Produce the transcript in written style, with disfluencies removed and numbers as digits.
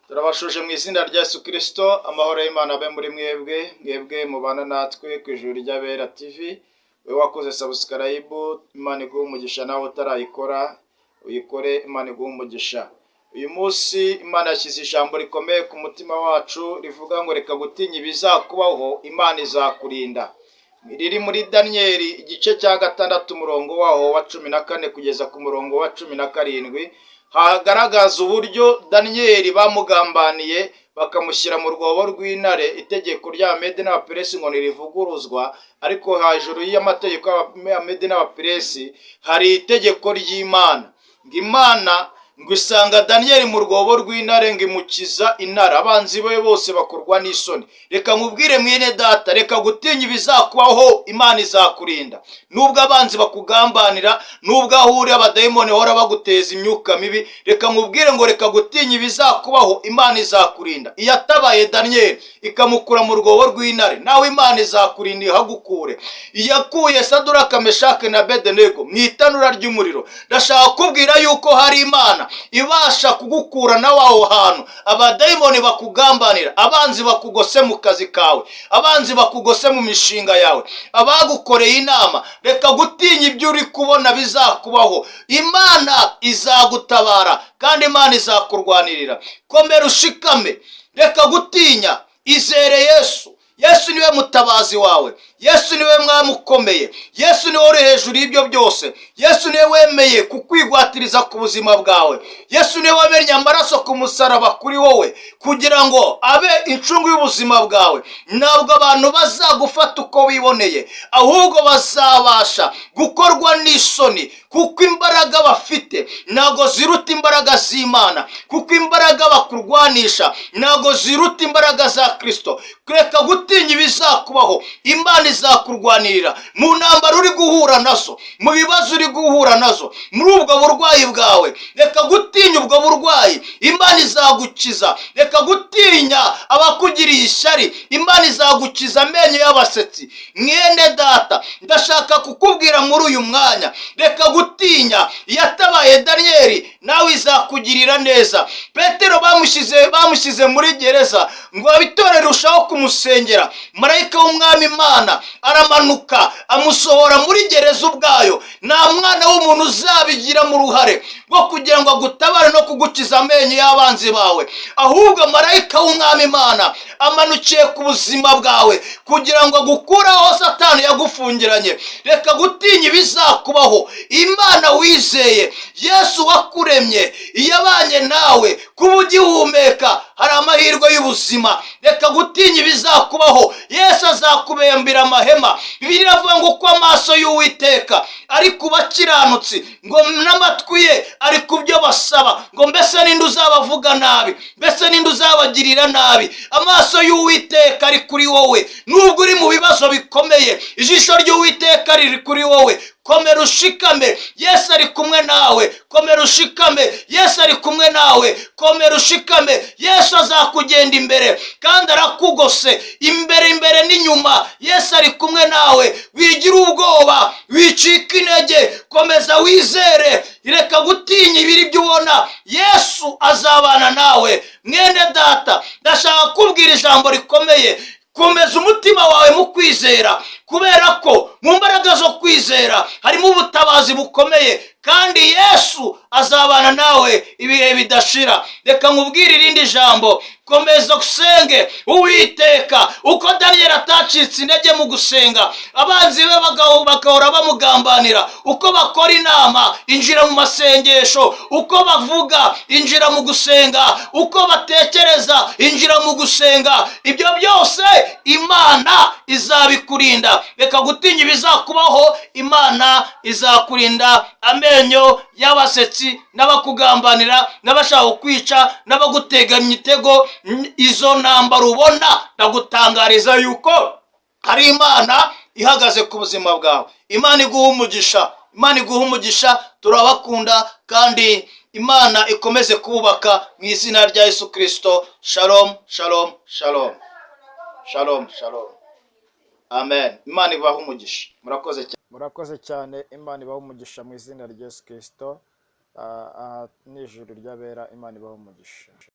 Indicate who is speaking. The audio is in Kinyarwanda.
Speaker 1: Turabashuje mu izina rya Yesu Kristo, amahoro y'Imana abe muri mwebwe mubana natwe ku ijuru ry'Abera TV. We wakoze subscribe, Imana iguhe umugisha, nawe utarayikora uyikore, Imana iguhe umugisha. Uyu munsi Imana yashyize ijambo rikomeye ku mutima wacu rivuga ngo reka gutinya ibizakubaho, Imana izakurinda. Riri muri Daniyeli igice cya 6 umurongo waho wa 14 kugeza ku murongo wa 17. Hagaragaza uburyo Daniyeli bamugambaniye bakamushyira mu rwobo rw'intare. Itegeko rya Mede n'Abaperesi ngo nirivuguruzwa, ariko hejuru y'amategeko ya Mede n'Abaperesi hari itegeko ry'Imana. Ng'Imana ngo isanga Daniyeli mu rwobo rw'intare, ngo imukiza intare, abanzi be bose bakorwa n'isoni. Reka nkubwire mwene data, reka gutinya ibizakubaho, Imana izakurinda. Nubwo abanzi bakugambanira, nubwo ahuri abadayimoni hora baguteza imyuka mibi, reka nkubwire ngo reka gutinya ibizakubaho, Imana izakurinda. Iyatabaye Daniyeli ikamukura mu rwobo rw'intare, nawe Imana izakurinda ihagukure. Iyakuye Saduraka, Meshake na Abedenego mu itanura ry'umuriro, ndashaka kubwira yuko hari Imana ibasha kugukura nawe aho hantu abadayimoni bakugambanira, abanzi bakugose mu kazi kawe, abanzi bakugose mu mishinga yawe, abagukoreye inama. Reka gutinya ibyo uri kubona bizakubaho, Imana izagutabara kandi Imana izakurwanirira. Komera ushikame, reka gutinya, izere Yesu. Yesu niwe mutabazi wawe, Yesu niwe mwami ukomeye, Yesu niwe uri hejuru y'ibyo byose, Yesu niwe wemeye kukwigwatiriza ku buzima bwawe, Yesu niwe wamennye amaraso ku musaraba kuri wowe kugira ngo abe incungu y'ubuzima bwawe. Ntabwo abantu bazagufata uko wiboneye, ahubwo bazabasha gukorwa n'isoni, kuko imbaraga bafite ntago ziruta imbaraga z'Imana, kuko imbaraga bakurwanisha ntago ziruta imbaraga za Kristo. Reka gutinya ibizakubaho, Imana izakurwanirira mu ntambara uri guhura nazo, mu bibazo uri guhura nazo, muri ubwo burwayi bwawe. Reka gutinya ubwo burwayi, Imana izagukiza. Reka gutinya abakugiriye ishyari, Imana izagukiza amenyo y'abasetsi. Mwene data, ndashaka kukubwira muri uyu mwanya, reka gutinya. Yatabaye Daniyeli, nawe izakugirira neza. Petero bamushyize muri gereza ngo abitore rushaho kumusengera. Marayika w'Umwami Imana aramanuka amusohora muri gereza ubwayo. Nta mwana w'umuntu uzabigira mu ruhare rwo kugira ngo agutabare no kugukiza amenyo y'abanzi bawe, ahubwo marayika w'Umwami Imana amanukiye ku buzima bwawe kugira ngo agukuraho Satani yagufungiranye. Reka gutinya ibizakubaho, Imana wizeye, Yesu wakuremye, yabanye nawe, kuba ugihumeka hari amahirwe y'ubuzima. Reka gutinya ibizakubaho, Yesu azakubembera amahema. Bibiliya iravuga ngo uko amaso y'Uwiteka ari ku bakiranutsi, ngo n'amatwi ye ari ku byo basaba, ngo mbese ninde uzabavuga nabi, mbese ninde uzabagirira nabi? Amaso y'Uwiteka ari kuri wowe. Nubwo uri mu bibazo bikomeye, ijisho ry'Uwiteka riri kuri wowe. Komera ushikame, Yesu ari kumwe nawe. Komera ushikame, Yesu ari kumwe nawe. Komera ushikame, Yesu azakugenda imbere kandi arakugose imbere n'inyuma. Yesu ari kumwe nawe. Wigira ubwoba, wicika intege, komeza wizere. Reka gutinya ibiri byo ubona, Yesu azabana nawe. Mwene data, ndashaka kubwira ijambo rikomeye. Komeza umutima wawe mu kwizera, kubera ko mu mbaraga zo kwizera harimo ubutabazi bukomeye, kandi Yesu azabana nawe ibihe bidashira. Reka nkubwire irindi jambo, komeza usenge Uwiteka. Uko Daniyeli atacitse intege mu gusenga, abanzi be bagahora bamugambanira. Uko bakora inama, injira mu masengesho. Uko bavuga, injira mu gusenga. Uko batekereza, injira mu gusenga. Ibyo byose Imana izabikurinda. Reka gutinya ibizakubaho, Imana izakurinda amenyo y'abasetsi n'abakugambanira n'abashaka kukwica n'abagutega imitego. Izo ntambara ubona, ndagutangariza yuko hari Imana ihagaze ku buzima bwawe. Imana iguha umugisha, Imana iguha umugisha. Turabakunda kandi Imana ikomeze kubaka mu izina rya Yesu Kristo. Shalom, shalom, shalom, shalom, shalom. Amen. Imana ibaha umugisha. Murakoze cyane. Imana ibaha umugisha mu izina rya Yesu Kristo. N'ijuru ry'Abera, Imana ibaha umugisha.